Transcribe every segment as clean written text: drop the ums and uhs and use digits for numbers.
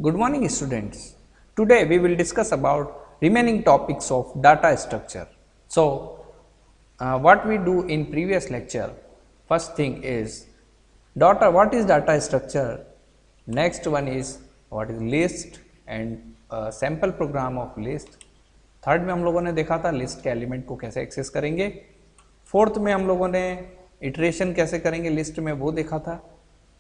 Good morning students. Today we will discuss about remaining topics of data structure. So what we do in previous lecture, first thing is what is data structure, next one is what is list and sample program of list, third में हम लोगों ने देखा था list के element को कैसे access करेंगे, फोर्थ में हम लोगों ने इटरेशन कैसे करेंगे लिस्ट में वो देखा था,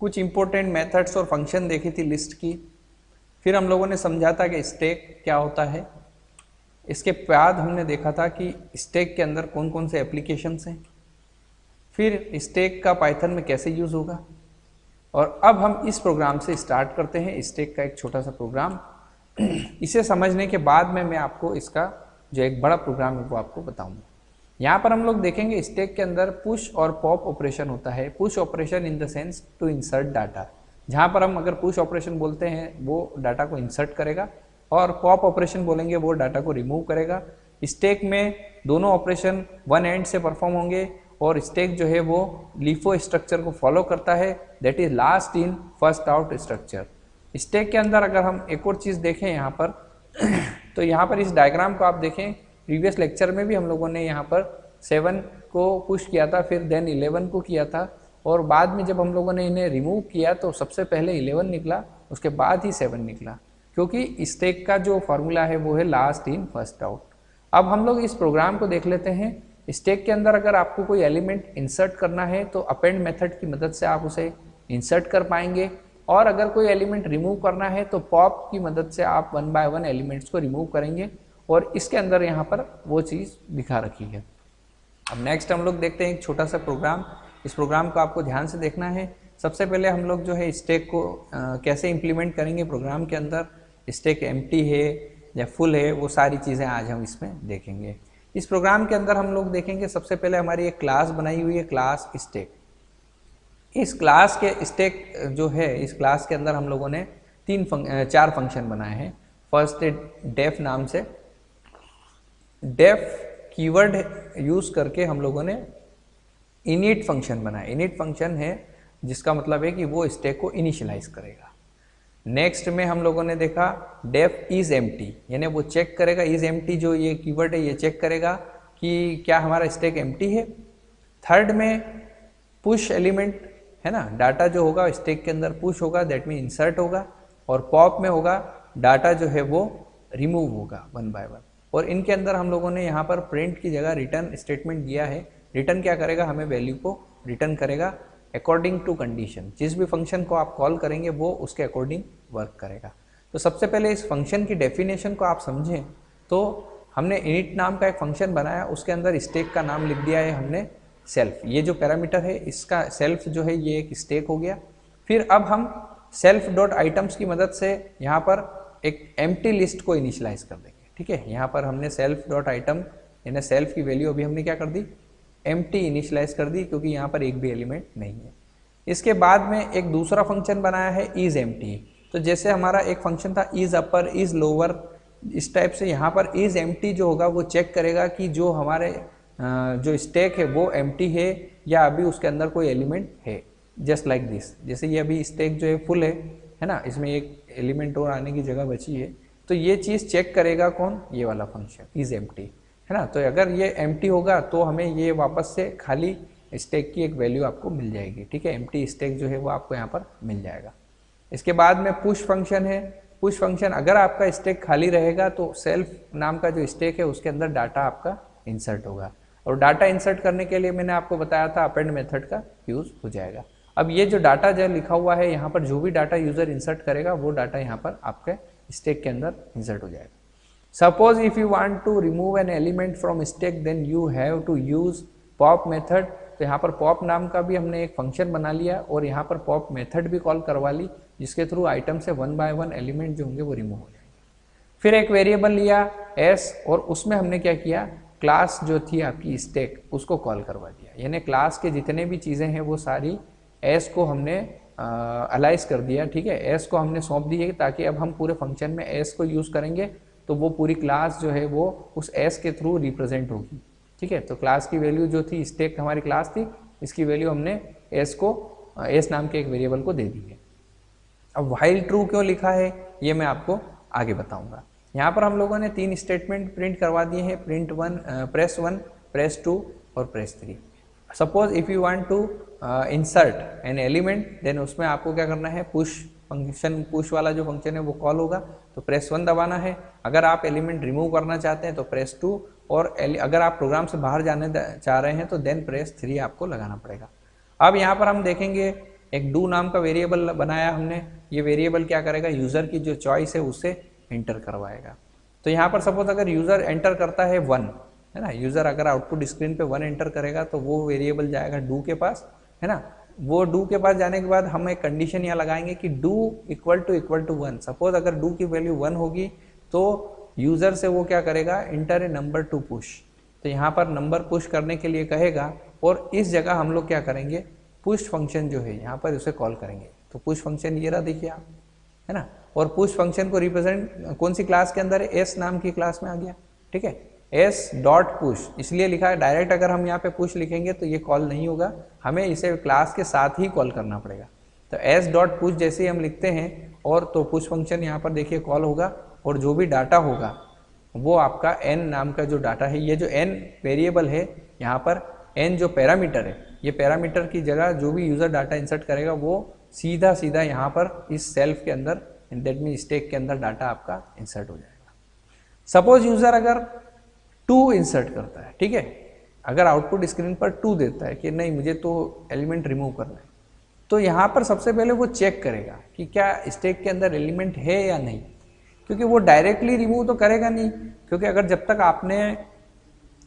कुछ इंपॉर्टेंट मेथड्स और फंक्शन देखी थी लिस्ट की, फिर हम लोगों ने समझा था कि स्टैक क्या होता है, इसके बाद हमने देखा था कि स्टैक के अंदर कौन कौन से एप्लीकेशंस हैं, फिर स्टैक का पाइथन में कैसे यूज़ होगा, और अब हम इस प्रोग्राम से स्टार्ट करते हैं स्टैक का एक छोटा सा प्रोग्राम। इसे समझने के बाद में मैं आपको इसका जो एक बड़ा प्रोग्राम है वो आपको बताऊंगा। यहाँ पर हम लोग देखेंगे स्टैक के अंदर पुश और पॉप ऑपरेशन होता है। Push operation in the sense to insert data, जहाँ पर हम अगर पुश ऑपरेशन बोलते हैं वो डाटा को इंसर्ट करेगा और पॉप ऑपरेशन बोलेंगे वो डाटा को रिमूव करेगा। स्टैक में दोनों ऑपरेशन वन एंड से परफॉर्म होंगे और स्टैक जो है वो लीफो स्ट्रक्चर को फॉलो करता है, that is last in first out structure. Stack के अंदर अगर हम एक और चीज़ देखें यहाँ पर तो यहाँ पर इस डायग्राम को आप देखें, प्रीवियस लेक्चर में भी हम लोगों ने यहाँ पर 7 को पुश किया था, फिर देन 11 को किया था और बाद में जब हम लोगों ने इन्हें रिमूव किया तो सबसे पहले 11 निकला, उसके बाद ही 7 निकला, क्योंकि स्टैक का जो फार्मूला है वो है लास्ट इन फर्स्ट आउट। अब हम लोग इस प्रोग्राम को देख लेते हैं। स्टैक के अंदर अगर आपको कोई एलिमेंट इंसर्ट करना है तो अपेंड मेथड की मदद से आप उसे इंसर्ट कर पाएंगे, और अगर कोई एलिमेंट रिमूव करना है तो पॉप की मदद से आप वन बाय वन एलिमेंट्स को रिमूव करेंगे, और इसके अंदर यहाँ पर वो चीज़ दिखा रखी है। अब नेक्स्ट हम लोग देखते हैं एक छोटा सा प्रोग्राम। इस प्रोग्राम को आपको ध्यान से देखना है। सबसे पहले हम लोग जो है स्टैक को कैसे इम्प्लीमेंट करेंगे प्रोग्राम के अंदर, स्टैक एम्प्टी है या फुल है, वो सारी चीज़ें आज हम इसमें देखेंगे। इस प्रोग्राम के अंदर हम लोग देखेंगे सबसे पहले हमारी एक क्लास बनाई हुई है, क्लास स्टैक। इस क्लास के स्टैक जो है, इस क्लास के अंदर हम लोगों ने 4 फंक्शन बनाए हैं। फर्स्ट डेफ नाम से, डेफ कीवर्ड यूज करके हम लोगों ने इनिट फंक्शन बनाया। इनिट फंक्शन है जिसका मतलब है कि वो स्टैक को इनिशियलाइज करेगा। नेक्स्ट में हम लोगों ने देखा डेफ इज एम्प्टी, यानी वो चेक करेगा, इज एम्प्टी जो ये कीवर्ड है ये चेक करेगा कि क्या हमारा स्टैक एम्प्टी है। थर्ड में पुश एलिमेंट है ना, डाटा जो होगा स्टैक के अंदर पुश होगा, दैट मीन इंसर्ट होगा, और पॉप में होगा डाटा जो है वो रिमूव होगा वन बाय वन। और इनके अंदर हम लोगों ने यहाँ पर प्रिंट की जगह रिटर्न स्टेटमेंट दिया है। रिटर्न क्या करेगा, हमें वैल्यू को रिटर्न करेगा अकॉर्डिंग टू कंडीशन। जिस भी फंक्शन को आप कॉल करेंगे वो उसके अकॉर्डिंग वर्क करेगा। तो सबसे पहले इस फंक्शन की डेफिनेशन को आप समझें तो हमने इनिट नाम का एक फंक्शन बनाया, उसके अंदर स्टैक का नाम लिख दिया है हमने सेल्फ। ये जो पैरामीटर है इसका सेल्फ जो है ये एक स्टैक हो गया। फिर अब हम सेल्फ डॉट आइटम्स की मदद से यहाँ पर एक एम्प्टी लिस्ट को इनिशियलाइज कर देंगे। ठीक है, यहाँ पर हमने सेल्फ डॉट आइटम यानी सेल्फ की वैल्यू अभी हमने क्या कर दी, एम्प्टी इनिशियलाइज कर दी, क्योंकि यहाँ पर एक भी एलिमेंट नहीं है। इसके बाद में एक दूसरा फंक्शन बनाया है इज एम्प्टी। तो जैसे हमारा एक फंक्शन था इज अपर इज लोअर, इस टाइप से यहाँ पर इज एम्प्टी जो होगा वो चेक करेगा कि जो हमारे जो स्टैक है वो एम्प्टी है या अभी उसके अंदर कोई एलिमेंट है, जस्ट लाइक दिस। जैसे ये अभी स्टैक जो है फुल है ना, इसमें एक एलिमेंट और आने की जगह बची है, तो ये चीज़ चेक करेगा कौन, ये वाला फंक्शन इज एम्प्टी है ना। तो अगर ये एम्प्टी होगा तो हमें ये वापस से खाली स्टैक की एक वैल्यू आपको मिल जाएगी। ठीक है, एम्प्टी स्टैक जो है वो आपको यहाँ पर मिल जाएगा। इसके बाद में पुश फंक्शन है। पुश फंक्शन अगर आपका स्टैक खाली रहेगा तो सेल्फ नाम का जो स्टैक है उसके अंदर डाटा आपका इंसर्ट होगा, और डाटा इंसर्ट करने के लिए मैंने आपको बताया था अपेंड मेथड का यूज हो जाएगा। अब ये जो डाटा जो लिखा हुआ है यहाँ पर, जो भी डाटा यूजर इंसर्ट करेगा वो डाटा यहाँ पर आपके स्टैक के अंदर इंसर्ट हो जाएगा। Suppose if you want to remove an element from stack then you have to use pop method. तो यहाँ पर पॉप नाम का भी हमने एक फंक्शन बना लिया और यहाँ पर पॉप मेथड भी कॉल करवा ली, जिसके थ्रू आइटम से वन बाय वन एलिमेंट जो होंगे वो रिमूव हो जाएंगे। फिर एक वेरिएबल लिया एस, और उसमें हमने क्या किया, क्लास जो थी आपकी स्टैक उसको कॉल करवा दिया, यानी क्लास के जितने भी चीज़ें हैं वो सारी एस को हमने अलाइज कर दिया। ठीक है, एस को हमने सौंप दी है ताकि अब हम पूरे फंक्शन में एस को यूज़ करेंगे तो वो पूरी क्लास जो है वो उस एस के थ्रू रिप्रेजेंट होगी। ठीक है, तो क्लास की वैल्यू जो थी, स्टैक हमारी क्लास थी, इसकी वैल्यू हमने एस नाम के एक वेरिएबल को दे दी है। अब व्हाइल ट्रू क्यों लिखा है ये मैं आपको आगे बताऊंगा। यहाँ पर हम लोगों ने 3 स्टेटमेंट प्रिंट करवा दिए हैं, प्रिंट प्रेस 1, प्रेस 2 और press 3। Suppose if you want to insert an element, then उसमें आपको क्या करना है, पुश फंक्शन, पुश वाला जो फंक्शन है वो कॉल होगा, तो प्रेस 1 दबाना है। अगर आप एलिमेंट रिमूव करना चाहते हैं तो प्रेस 2, और अगर आप प्रोग्राम से बाहर जाने चाह रहे हैं तो देन प्रेस 3 आपको लगाना पड़ेगा। अब यहाँ पर हम देखेंगे एक डू नाम का वेरिएबल बनाया हमने, ये वेरिएबल क्या करेगा, यूज़र की जो चॉइस है उससे एंटर करवाएगा। तो यहाँ पर सपोज अगर यूज़र एंटर करता है 1, है ना, यूज़र अगर आउटपुट स्क्रीन पे 1 एंटर करेगा तो वो वेरिएबल जाएगा डू के पास, है ना। वो डू के पास जाने के बाद हम एक कंडीशन यहाँ लगाएंगे कि डू इक्वल टू 1। सपोज अगर डू की वैल्यू 1 होगी तो यूज़र से वो क्या करेगा, इंटर ए नंबर टू पुश। तो यहाँ पर नंबर पुश करने के लिए कहेगा, और इस जगह हम लोग क्या करेंगे, पुश फंक्शन जो है यहाँ पर उसे कॉल करेंगे। तो पुश फंक्शन ये रहा, देखिए आप, है ना। और पुश फंक्शन को रिप्रेजेंट कौन सी क्लास के अंदर है, एस नाम की क्लास में आ गया, ठीक है। एस डॉट पुश इसलिए लिखा है, डायरेक्ट अगर हम यहाँ पे पुश लिखेंगे तो ये कॉल नहीं होगा, हमें इसे क्लास के साथ ही कॉल करना पड़ेगा। तो एस डॉट पुश जैसे ही हम लिखते हैं और तो पुश फंक्शन यहाँ पर देखिए कॉल होगा, और जो भी डाटा होगा वो आपका एन नाम का जो डाटा है, ये जो एन वेरिएबल है यहाँ पर, एन जो पैरामीटर है, ये पैरामीटर की जगह जो भी यूज़र डाटा इंसर्ट करेगा वो सीधा सीधा यहाँ पर इस सेल्फ के अंदर, दैट मीन स्टैक के अंदर डाटा आपका इंसर्ट हो जाएगा। सपोज यूज़र अगर 2 इंसर्ट करता है, ठीक है, अगर आउटपुट स्क्रीन पर 2 देता है कि नहीं मुझे तो एलिमेंट रिमूव करना है, तो यहाँ पर सबसे पहले वो चेक करेगा कि क्या स्टैक के अंदर एलिमेंट है या नहीं, क्योंकि वो डायरेक्टली रिमूव तो करेगा नहीं, क्योंकि अगर जब तक आपने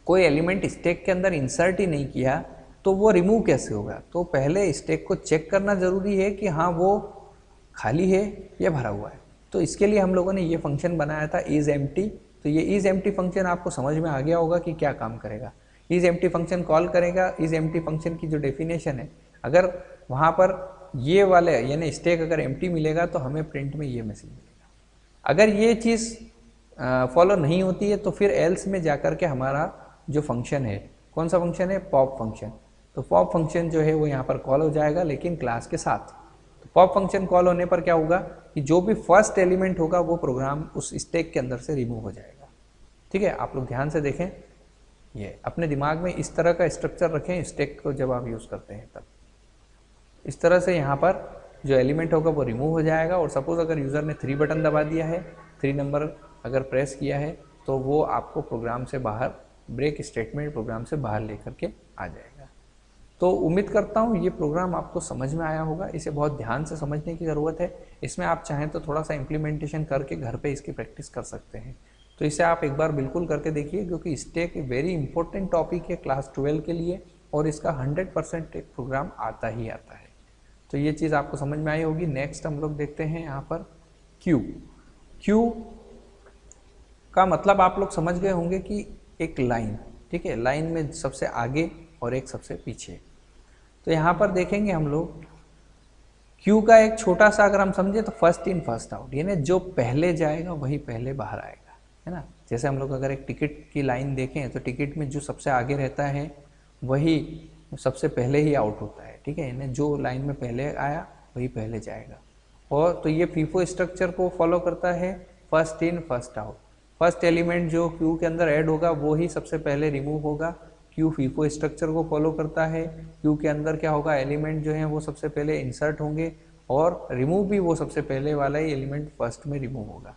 कोई एलिमेंट स्टैक के अंदर इंसर्ट ही नहीं किया तो वो रिमूव कैसे होगा। तो पहले स्टैक को चेक करना ज़रूरी है कि हाँ वो खाली है या भरा हुआ है। तो इसके लिए हम लोगों ने ये फंक्शन बनाया था इज़ एम्प्टी। तो ये इज़ एम्प्टी फंक्शन आपको समझ में आ गया होगा कि क्या काम करेगा। इज़ एम्प्टी फंक्शन कॉल करेगा। इज़ एम्प्टी फंक्शन की जो डेफिनेशन है, अगर वहाँ पर ये वाले यानी स्टैक अगर एम्प्टी मिलेगा तो हमें प्रिंट में ये मैसेज मिलेगा। अगर ये चीज़ फॉलो नहीं होती है तो फिर एल्स में जाकर के हमारा जो फंक्शन है, कौन सा फंक्शन है, पॉप फंक्शन। तो पॉप फंक्शन जो है वो यहाँ पर कॉल हो जाएगा, लेकिन क्लास के साथ। तो पॉप फंक्शन कॉल होने पर क्या होगा कि जो भी फर्स्ट एलिमेंट होगा वो प्रोग्राम उस स्टैक के अंदर से रिमूव हो जाएगा। ठीक है, आप लोग ध्यान से देखें, ये अपने दिमाग में इस तरह का स्ट्रक्चर रखें स्टैक को जब आप यूज़ करते हैं तब। इस तरह से यहाँ पर जो एलिमेंट होगा वो रिमूव हो जाएगा। और सपोज अगर यूज़र ने 3 बटन दबा दिया है, 3 नंबर अगर प्रेस किया है, तो वो आपको प्रोग्राम से बाहर, ब्रेक स्टेटमेंट प्रोग्राम से बाहर लेकर के आ जाएगा। तो उम्मीद करता हूँ ये प्रोग्राम आपको समझ में आया होगा। इसे बहुत ध्यान से समझने की ज़रूरत है। इसमें आप चाहें तो थोड़ा सा इम्प्लीमेंटेशन करके घर पे इसकी प्रैक्टिस कर सकते हैं। तो इसे आप एक बार बिल्कुल करके देखिए, क्योंकि स्टैक वेरी इंपॉर्टेंट टॉपिक है क्लास 12 के लिए, और इसका 100% एक प्रोग्राम आता ही आता है। तो ये चीज़ आपको समझ में आई होगी। नेक्स्ट हम लोग देखते हैं यहाँ पर क्यू। क्यू का मतलब आप लोग समझ गए होंगे कि एक लाइन, ठीक है, लाइन में सबसे आगे और एक सबसे पीछे। तो यहाँ पर देखेंगे हम लोग क्यू का एक छोटा सा अगर हम समझे तो फर्स्ट इन फर्स्ट आउट, यानी जो पहले जाएगा वही पहले बाहर आएगा, है ना। जैसे हम लोग अगर एक टिकट की लाइन देखें तो टिकट में जो सबसे आगे रहता है वही सबसे पहले ही आउट होता है, ठीक है, यानी जो लाइन में पहले आया वही पहले जाएगा। और तो ये फीफो स्ट्रक्चर को फॉलो करता है, first in first out. First element जो क्यू के अंदर ऐड होगा वो ही सबसे पहले रिमूव होगा। क्यू फीफो स्ट्रक्चर को फॉलो करता है। क्यू के अंदर क्या होगा, एलिमेंट जो है वो सबसे पहले इंसर्ट होंगे, और रिमूव भी वो सबसे पहले वाला ही एलिमेंट फर्स्ट में रिमूव होगा,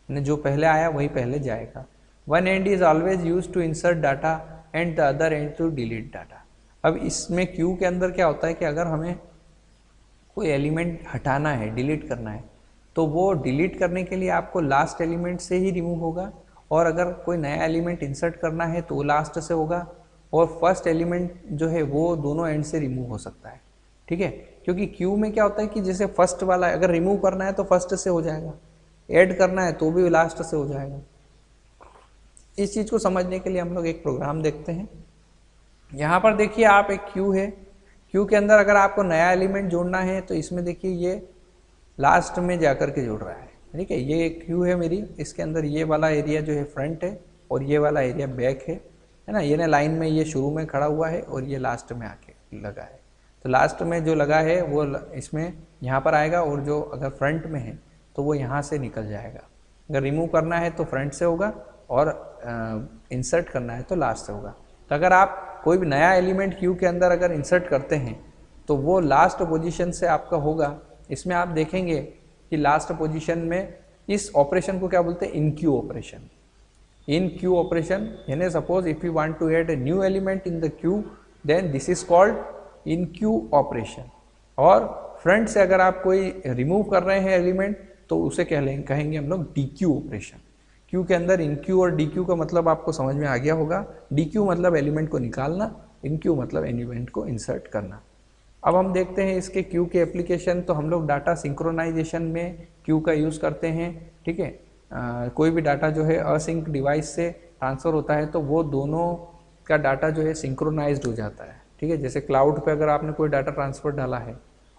यानी जो पहले आया वही पहले जाएगा। One end is always use to insert data and the other end to delete data. अब इसमें क्यू के अंदर क्या होता है कि अगर हमें कोई एलिमेंट हटाना है, डिलीट करना है, तो वो डिलीट करने के लिए आपको लास्ट एलिमेंट से ही रिमूव होगा, और अगर कोई नया एलिमेंट इंसर्ट करना है तो वो लास्ट से होगा, और फर्स्ट एलिमेंट जो है वो दोनों एंड से रिमूव हो सकता है, ठीक है। क्योंकि क्यू में क्या होता है कि जैसे फर्स्ट वाला अगर रिमूव करना है तो फर्स्ट से हो जाएगा, ऐड करना है तो भी लास्ट से हो जाएगा। इस चीज़ को समझने के लिए हम लोग एक प्रोग्राम देखते हैं। यहाँ पर देखिए आप, एक क्यू है, क्यू के अंदर अगर आपको नया एलिमेंट जोड़ना है तो इसमें देखिए ये लास्ट में जाकर के जोड़ रहा है, ठीक है। ये क्यू है मेरी, इसके अंदर ये वाला एरिया जो है फ्रंट है और ये वाला एरिया बैक है ना। ये ना लाइन में ये शुरू में खड़ा हुआ है और ये लास्ट में आके लगा है। तो लास्ट में जो लगा है वो इसमें यहाँ पर आएगा, और जो अगर फ्रंट में है तो वो यहाँ से निकल जाएगा। अगर रिमूव करना है तो फ्रंट से होगा, और इंसर्ट करना है तो लास्ट से होगा। तो अगर आप कोई भी नया एलिमेंट क्यू के अंदर अगर इंसर्ट करते हैं तो वो लास्ट पोजीशन से आपका होगा। इसमें आप देखेंगे कि लास्ट पोजीशन में इस ऑपरेशन को क्या बोलते हैं, enqueue operation. Enqueue operation यानी suppose if you want to add a new element in the queue, then this is called enqueue operation. और फ्रंट से अगर आप कोई रिमूव कर रहे हैं एलिमेंट तो उसे कहेंगे हम लोग डी क्यू ऑपरेशन। क्यू के अंदर इन क्यू और डी क्यू का मतलब आपको समझ में आ गया होगा। डी क्यू मतलब एलिमेंट को निकालना, इन क्यू मतलब एलिमेंट को इंसर्ट करना। अब हम देखते हैं इसके क्यू के एप्लीकेशन। तो हम लोग डाटा सिंक्रोनाइजेशन में क्यू का यूज़ करते हैं, ठीक है। कोई भी डाटा जो है असिंक डिवाइस से ट्रांसफ़र होता है तो वो दोनों का डाटा जो है सिंक्रोनाइज्ड हो जाता है, ठीक है। जैसे क्लाउड पे अगर आपने कोई डाटा ट्रांसफ़र डाला है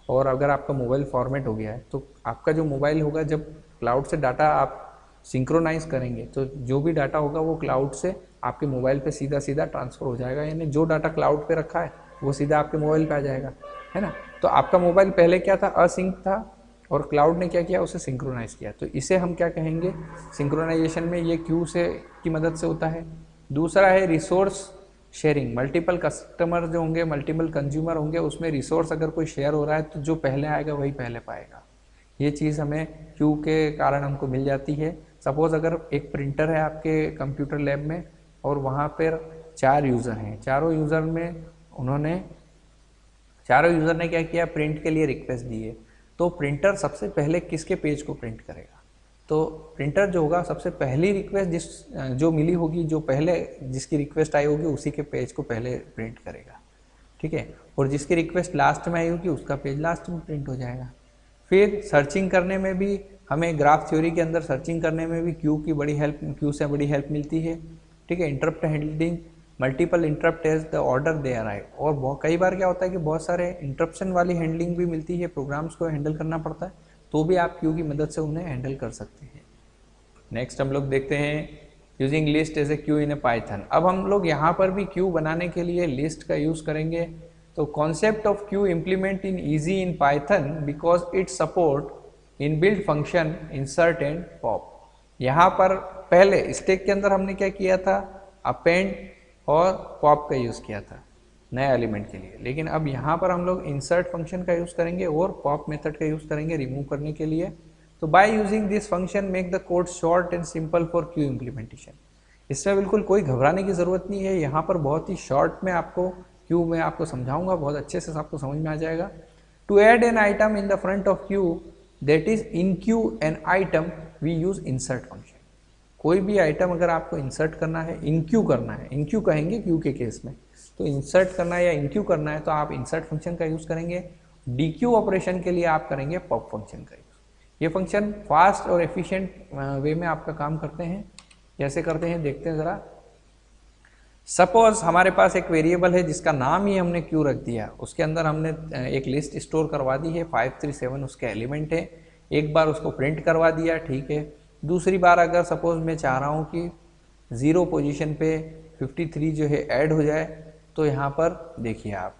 और अगर आपका मोबाइल फॉर्मेट हो गया है तो आपका जो मोबाइल होगा, जब क्लाउड से डाटा आप सिंक्रोनाइज करेंगे तो जो भी डाटा होगा वो क्लाउड से आपके मोबाइल पे सीधा सीधा ट्रांसफ़र हो जाएगा। यानी जो डाटा क्लाउड पे रखा है वो सीधा आपके मोबाइल पे आ जाएगा, है ना। तो आपका मोबाइल पहले क्या था, असिंक था, और क्लाउड ने क्या किया, उसे सिंक्रोनाइज किया। तो इसे हम क्या कहेंगे, सिंक्रोनाइजेशन में ये क्यू से की मदद से होता है। दूसरा है रिसोर्स शेयरिंग। मल्टीपल कस्टमर जो होंगे, मल्टीपल कंज्यूमर होंगे, उसमें रिसोर्स अगर कोई शेयर हो रहा है तो जो पहले आएगा वही पहले पाएगा। ये चीज़ हमें क्यू के कारण हमको मिल जाती है। सपोज़ अगर एक प्रिंटर है आपके कंप्यूटर लैब में और वहाँ पर 4 यूज़र हैं, चारों यूज़र ने क्या किया, प्रिंट के लिए रिक्वेस्ट दी है। तो प्रिंटर सबसे पहले किसके पेज को प्रिंट करेगा, तो प्रिंटर जो होगा सबसे पहली रिक्वेस्ट जो मिली होगी, जो पहले जिसकी रिक्वेस्ट आई होगी उसी के पेज को पहले प्रिंट करेगा, ठीक है। और जिसकी रिक्वेस्ट लास्ट में आई होगी उसका पेज लास्ट में प्रिंट हो जाएगा। फिर सर्चिंग करने में भी हमें ग्राफ थ्योरी के अंदर सर्चिंग करने में भी क्यू से बड़ी हेल्प मिलती है, ठीक है। Interrupt handling, multiple interrupt as the order they arrive. और कई बार क्या होता है कि बहुत सारे इंटरप्शन वाली हैंडलिंग भी मिलती है, प्रोग्राम्स को हैंडल करना पड़ता है, तो भी आप क्यू की मदद से उन्हें हैंडल कर सकते हैं। नेक्स्ट हम लोग देखते हैं using list as a queue in a Python. अब हम लोग यहाँ पर भी क्यू बनाने के लिए लिस्ट का यूज़ करेंगे। तो concept of Q implement in easy in Python because it support in build function insert and pop. यहाँ पर पहले स्टैक के अंदर हमने क्या किया था, अपेंड और पॉप का यूज़ किया था नए एलिमेंट के लिए, लेकिन अब यहाँ पर हम लोग इंसर्ट फंक्शन का यूज़ करेंगे और पॉप मेथड का यूज़ करेंगे रिमूव करने के लिए। तो by using this function make the code short and simple for Q implementation. इसमें बिल्कुल कोई घबराने की ज़रूरत नहीं है। यहाँ पर बहुत ही शॉर्ट में आपको क्यू में आपको समझाऊंगा, बहुत अच्छे से आपको समझ में आ जाएगा। To add an item in the front of queue that is enqueue an item we use insert function. कोई भी आइटम अगर आपको इंसर्ट करना है, इनक्यू करना है, इनक्यू कहेंगे क्यू के केस में, तो इंसर्ट करना है या इनक्यू करना है तो आप इंसर्ट फंक्शन का यूज़ करेंगे। डीक्यू ऑपरेशन के लिए आप करेंगे पॉप फंक्शन का यूज़। ये फंक्शन फास्ट और एफिशिएंट वे में आपका काम करते हैं। कैसे करते हैं देखते हैं ज़रा। सपोज हमारे पास एक वेरिएबल है जिसका नाम ही हमने क्यू रख दिया, उसके अंदर हमने एक लिस्ट स्टोर करवा दी है, 537 उसके एलिमेंट है। एक बार उसको प्रिंट करवा दिया, ठीक है। दूसरी बार अगर सपोज मैं चाह रहा हूँ कि 0 पोजीशन पे 53 जो है ऐड हो जाए, तो यहाँ पर देखिए आप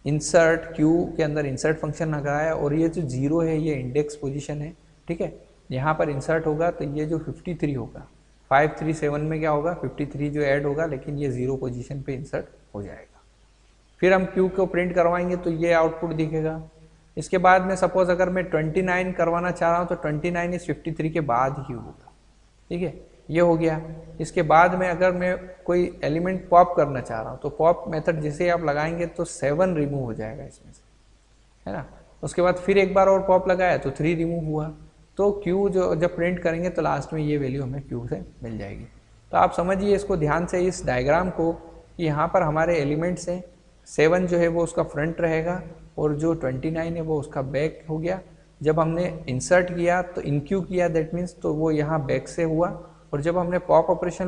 इंसर्ट क्यू के अंदर इंसर्ट फंक्शन लगाया और ये जो 0 है ये इंडेक्स पोजीशन है, ठीक है। यहाँ पर इंसर्ट होगा तो ये जो 53 होगा, 537 में क्या होगा, 53 जो ऐड होगा, लेकिन ये 0 पोजीशन पे इंसर्ट हो जाएगा। फिर हम क्यू को प्रिंट करवाएंगे तो ये आउटपुट दिखेगा। इसके बाद में सपोज अगर मैं 29 करवाना चाह रहा हूँ तो 29 इस 53 के बाद ही होगा, ठीक है। ये हो गया। इसके बाद में अगर मैं कोई एलिमेंट पॉप करना चाह रहा हूँ तो पॉप मेथड जैसे आप लगाएंगे तो 7 रिमूव हो जाएगा इसमें से, है ना। उसके बाद फिर एक बार और पॉप लगाया तो 3 रिमूव हुआ। तो क्यू जो जब प्रिंट करेंगे तो लास्ट में ये वैल्यू हमें क्यू से मिल जाएगी। तो आप समझिए इसको ध्यान से, इस डायग्राम को, कि यहाँ पर हमारे एलिमेंट्स हैं, 7 जो है वो उसका फ्रंट रहेगा और जो 29 है वो उसका बैक हो गया। जब हमने इंसर्ट किया तो इनक्यू किया, दैट मीन्स तो वो यहाँ बैक से हुआ, और जब हमने पॉप ऑपरेशन